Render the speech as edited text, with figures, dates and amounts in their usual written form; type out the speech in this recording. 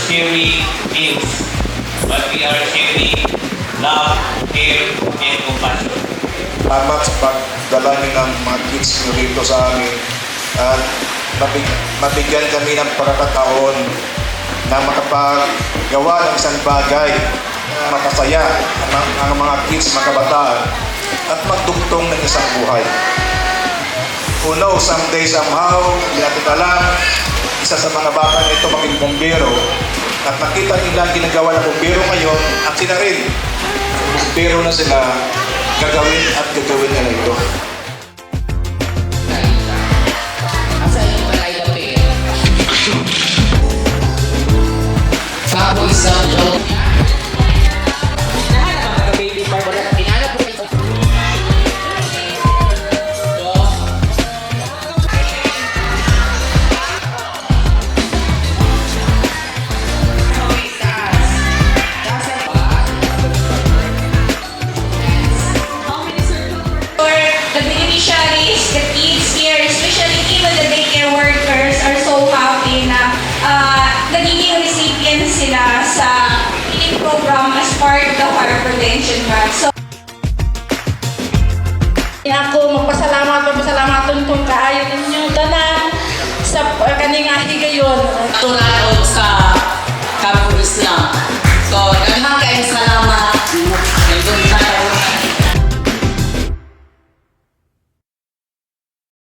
sharing things, but we are sharing love, care, and compassion. Salamat sa pagdala niyo ng mga kids niyo rito sa amin at mabigyan kami ng pagkakataon na makapagawa ng isang bagay na makasaya ang mga kids, mga kabataan at magdugtong ng isang buhay. Who knows, someday, somehow, hindi natin alam, isa sa mga bata na ito maging bumbero at nakita nila ang ginagawa ng bumbero ngayon at sila rin, bumbero na sila, gagawin at gagawin nila ito. Asa yung balay na pera? Baboy sa joke. Baby bar wala. Pinanap po ito. The beneficiaries, the kids here, especially even the daycare workers are so happy na nagiging recipients sila sa PIP program as part of the fire prevention month. So, ako magpasalamat kung kaayo ninyong tanan sa kaning ahi gayon. Tulad sa Camp Islam. So,